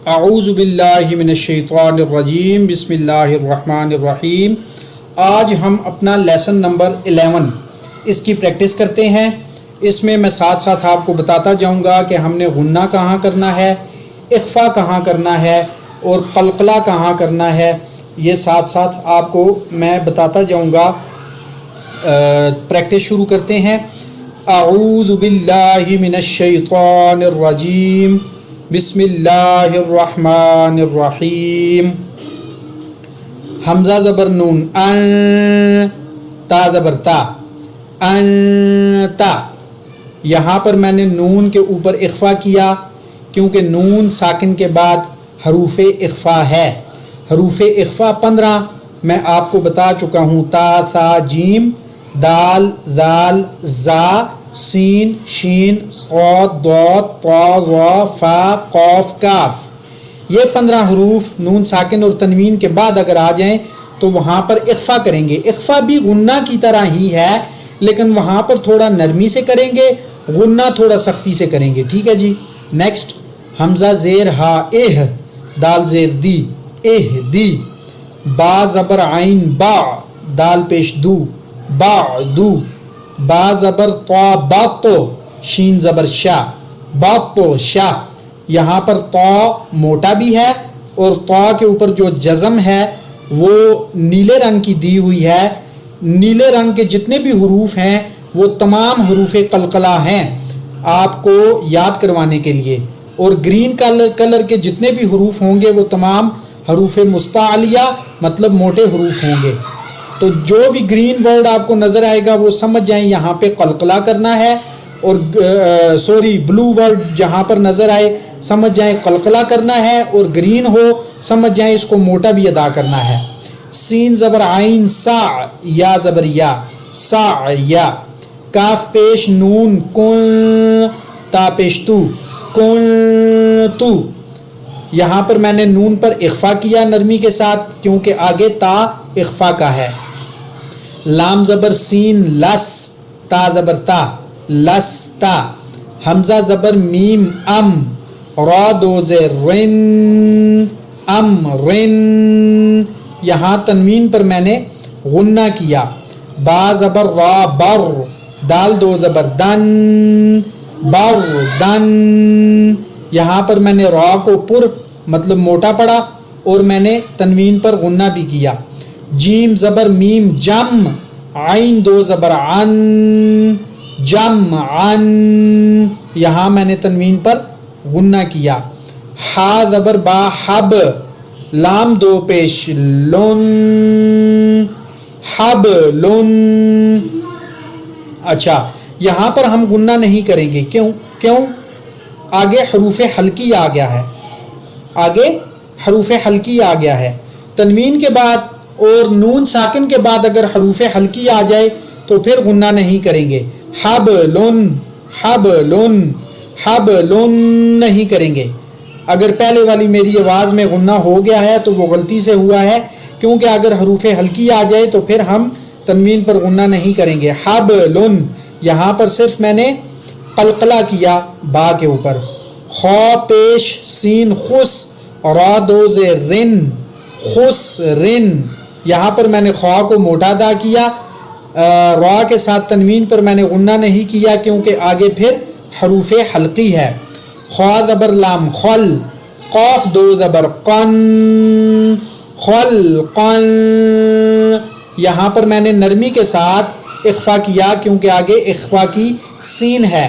اعوذ باللہ من الشیطان الرجیم بسم اللہ الرحمن الرحیم۔ آج ہم اپنا لیسن نمبر 11 اس کی پریکٹس کرتے ہیں۔ اس میں میں ساتھ ساتھ آپ کو بتاتا جاؤں گا کہ ہم نے غنہ کہاں کرنا ہے، اخفا کہاں کرنا ہے اور قلقلہ کہاں کرنا ہے، یہ ساتھ ساتھ آپ کو میں بتاتا جاؤں گا۔ پریکٹس شروع کرتے ہیں۔ اعوذ باللہ من الشیطان الرجیم بسم اللہ الرحمن الرحیم۔ حمزہ زبر نون ان، تا زبر تا، انتا۔ یہاں پر میں نے نون کے اوپر اخفا کیا کیونکہ نون ساکن کے بعد حروف اخفا ہے۔ حروف اخفا 15 میں آپ کو بتا چکا ہوں، تا سا جیم، دال زال زا سین شین صاد ضاد طا ظا فا قاف کاف۔ یہ 15 حروف نون ساکن اور تنوین کے بعد اگر آ جائیں تو وہاں پر اخفا کریں گے۔ اخفا بھی غنہ کی طرح ہی ہے لیکن وہاں پر تھوڑا نرمی سے کریں گے، غنہ تھوڑا سختی سے کریں گے، ٹھیک ہے جی۔ نیکسٹ، حمزہ زیر ہا اہ، دال زیر دی اہ دی، با زبر عین با، دال پیش دو با دو، با زبر طا باتو، شین زبر شا باتو شا۔ یہاں پر طا موٹا بھی ہے اور طا کے اوپر جو جزم ہے وہ نیلے رنگ کی دی ہوئی ہے۔ نیلے رنگ کے جتنے بھی حروف ہیں وہ تمام حروف قلقلہ ہیں آپ کو یاد کروانے کے لیے، اور گرین کلر کے جتنے بھی حروف ہوں گے وہ تمام حروف مستعلیہ مطلب موٹے حروف ہوں گے۔ تو جو بھی گرین ورڈ آپ کو نظر آئے گا وہ سمجھ جائیں یہاں پہ قلقلہ کرنا ہے، اور بلو ورڈ جہاں پر نظر آئے سمجھ جائیں قلقلہ کرنا ہے، اور گرین ہو سمجھ جائیں اس کو موٹا بھی ادا کرنا ہے۔ سین زبر عین سا، یا زبر یا سا یا، کاف پیش نون کن، تا پیش تو کن تو۔ یہاں پر میں نے نون پر اخفا کیا نرمی کے ساتھ کیونکہ آگے تا اخفا کا ہے۔ لام زبر سین لس، تا زبر تا لس تا، حمزہ زبر میم ام، را دو زیر رن ام رن۔ یہاں تنوین پر میں نے غنہ کیا۔ با زبر را بر، دال دو زبر دن بر دن۔ یہاں پر میں نے را کو پر مطلب موٹا پڑا اور میں نے تنوین پر غنہ بھی کیا۔ جیم زبر میم جم، عین دو زبر عن جم عن۔ یہاں میں نے تنوین پر غنہ کیا۔ ہا زبر با حب، لام دو پیش لن حب لن۔ اچھا، یہاں پر ہم غنہ نہیں کریں گے، کیوں؟ آگے حروف حلقی آ گیا ہے، آگے حروف حلقی آ گیا ہے۔ تنوین کے بعد اور نون ساکن کے بعد اگر حروف حلقی آ جائے تو پھر غنہ نہیں کریں گے۔ حب لن حب لن حب لن نہیں کریں گے۔ اگر پہلے والی میری آواز میں غنہ ہو گیا ہے تو وہ غلطی سے ہوا ہے، کیونکہ اگر حروف حلقی آ جائے تو پھر ہم تنوین پر غنہ نہیں کریں گے۔ حب لن، یہاں پر صرف میں نے قلقلہ کیا با کے اوپر۔ خا پیش سین خس، را دو زیر رن خس رن۔ یہاں پر میں نے خا کو موٹا ادا کیا، را کے ساتھ تنوین پر میں نے غنہ نہیں کیا کیونکہ آگے پھر حروف حلقی ہے۔ خا زبر لام خل، قاف دو زبر قن خل قن۔ یہاں پر میں نے نرمی کے ساتھ اخفا کیا کیونکہ آگے اخفا کی سین ہے۔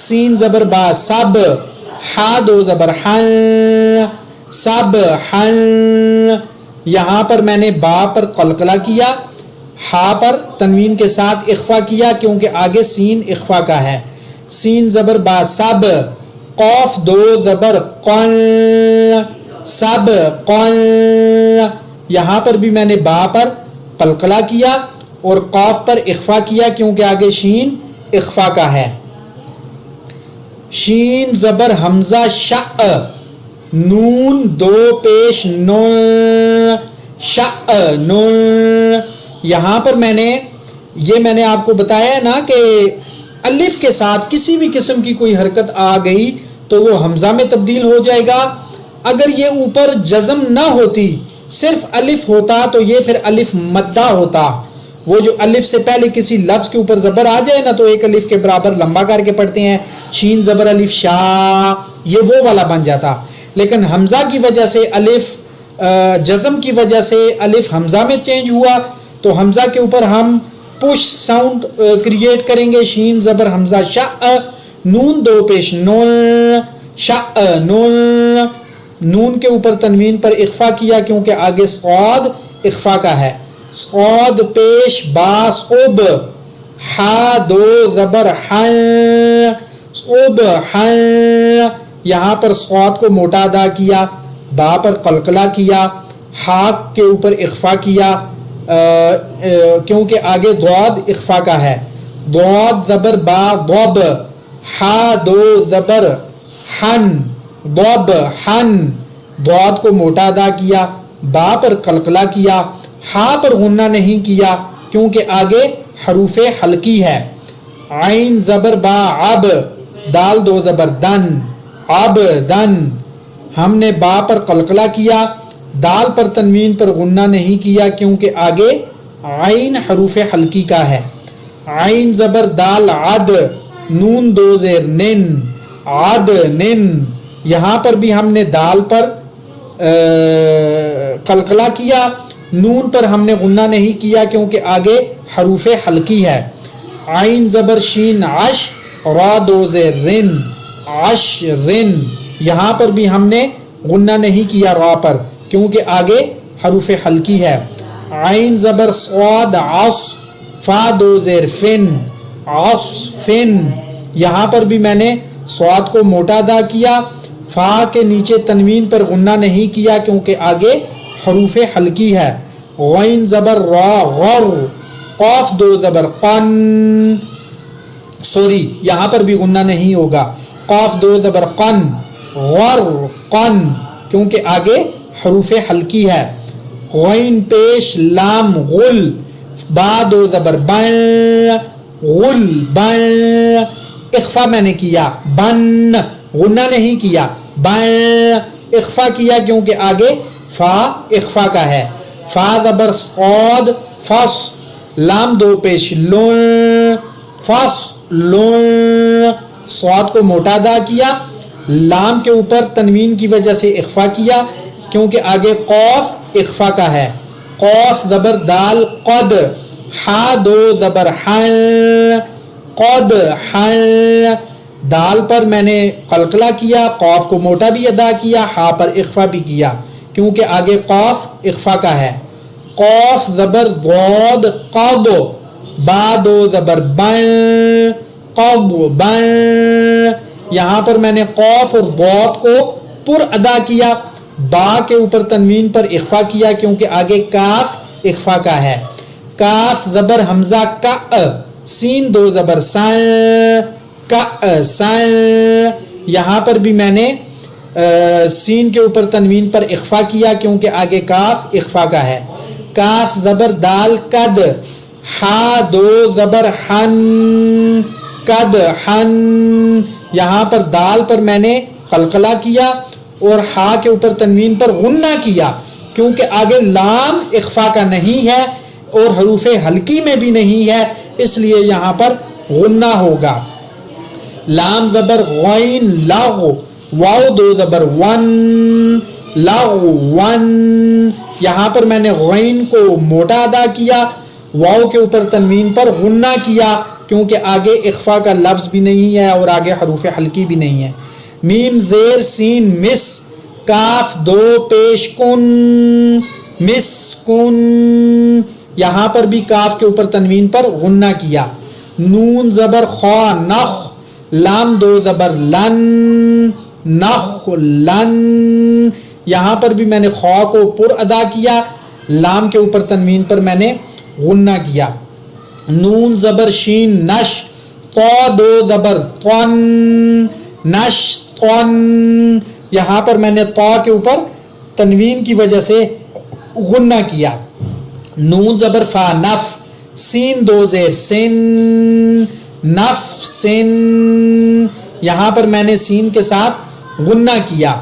سین زبر با سب، ہا دو زبر حن سب حن۔ یہاں پر میں نے با پر قلقلہ کیا، ہا پر تنوین کے ساتھ اخفا کیا کیونکہ آگے سین اخفا کا ہے۔ سین زبر با سب، قاف دو زبر قن سب قن۔ یہاں پر بھی میں نے با پر قلقلہ کیا اور قاف پر اخفا کیا کیونکہ آگے شین اخفا کا ہے۔ شین زبر حمزہ شع، نون دو پیش نون شع نون۔ یہاں پر میں نے آپ کو بتایا ہے نا کہ الف کے ساتھ کسی بھی قسم کی کوئی حرکت آ گئی تو وہ حمزہ میں تبدیل ہو جائے گا، اگر یہ اوپر جزم نہ ہوتی صرف الف ہوتا تو یہ پھر الف مدہ ہوتا. وہ جو الف سے پہلے کسی لفظ کے اوپر زبر آ جائے نا تو ایک الف کے برابر لمبا کر کے پڑھتے ہیں, شین زبر الف شا, یہ وہ والا بن جاتا. لیکن حمزہ کی وجہ سے الف جزم کی وجہ سے الف حمزہ میں چینج ہوا تو حمزہ کے اوپر ہم پش ساؤنڈ کریٹ کریں گے, شین زبر حمزہ شا, نون دو پیش نون شا نون, نون کے اوپر تنوین پر اخفا کیا کیونکہ آگے صاد اخفا کا ہے. صاد پیش با صب, ہا دو زبر حن صب حن, یہاں پر صاد کو موٹا ادا کیا, با پر قلقلہ کیا, ہا کے اوپر اخفا کیا کیونکہ آگے ضاد اخفا کا ہے. ضاد زبر با ضب, ہا دو زبر حن ضب حن, ضاد کو موٹا ادا کیا, با پر قلقلہ کیا, ہا پر غنہ نہیں کیا کیونکہ آگے حروف حلقی ہے. عین زبر با عب, دال دو زبر دن عب دن, ہم نے با پر قلقلہ کیا, دال پر تنوین پر غنہ نہیں کیا کیونکہ آگے عین حروف حلقی کا ہے. عین زبر دال عد, نون دو زیر نن عد نن, یہاں پر بھی ہم نے دال پر قلقلہ کیا, نون پر ہم نے غنہ نہیں کیا کیونکہ آگے حروف حلقی ہے. عین زبر شین عش, را دو زیر رن عش رن, یہاں پر بھی ہم نے غنہ نہیں کیا را پر کیونکہ آگے حروف حلقی ہے. عین زبر صاد عص, فا دو زیر فن عص فن, یہاں پر بھی میں نے صاد کو موٹا ادا کیا, فا کے نیچے تنوین پر غنہ نہیں کیا کیونکہ آگے حروف حلقی ہے. غین زبر را غر, قاف دو زبر قن, سوری یہاں پر بھی غنہ نہیں ہوگا, قاف دو زبر قن غر قن کیونکہ آگے حروف حلقی ہے. غین پیش لام غل, با دو زبر بن غل بن, اخفا میں نے کیا بن, غنہ نہیں کیا, بن اخفا کیا کیونکہ آگے فا اخفا کا ہے. فا زبر صاد فص, لام دو پیش لون فص لون, صاد کو موٹا ادا کیا, لام کے اوپر تنوین کی وجہ سے اخفا کیا کیونکہ آگے قاف اخفا کا ہے. قاف زبر دال قد, ہا دو زبر حن قد حن, دال پر میں نے قلقلہ کیا, قاف کو موٹا بھی ادا کیا, ہا پر اخفا بھی کیا کیونکہ آگے قاف اخفا کا ہے. قاف زبر ضاد قب, با دو زبر بن قب بن, یہاں پر میں نے قاف اور ضاد کو پر ادا کیا, با کے اوپر تنوین پر اخفا کیا کیونکہ آگے کاف اخفا کا ہے. کاف زبر حمزہ کا, سین دو زبر سن کا سن, یہاں پر بھی میں نے سین کے اوپر تنوین پر اخفا کیا کیونکہ آگے کاف اخفا کا ہے. کاف زبر دال قد, ہا دو زبر حن قد حن, یہاں پر دال پر میں نے قلقلہ کیا اور ہا کے اوپر تنوین پر غنہ کیا کیونکہ آگے لام اخفا کا نہیں ہے اور حروف حلقی میں بھی نہیں ہے, اس لیے یہاں پر غنہ ہوگا. لام زبر غین لغو, واو دو زبر ون لغو ون, یہاں پر میں نے غین کو موٹا ادا کیا, واو کے اوپر تنوین پر غنہ کیا کیونکہ آگے اخفا کا لفظ بھی نہیں ہے اور آگے حروف حلقی بھی نہیں ہے. میم زیر سین مس, کاف دو پیش کن مس کن, یہاں پر بھی کاف کے اوپر تنوین پر غنہ کیا. نون زبر خا نخ, لام دو زبر لن نخ لن, یہاں پر بھی میں نے خا کو پر ادا کیا, لام کے اوپر تنوین پر میں نے غنہ کیا. نون زبر شین نش, طا دو زبر طن نش طن, یہاں پر میں نے طا کے اوپر تنوین کی وجہ سے غنہ کیا. نون زبر فا نف, سین دو زیر سن نف سن, یہاں پر میں نے سین کے ساتھ غنہ کیا.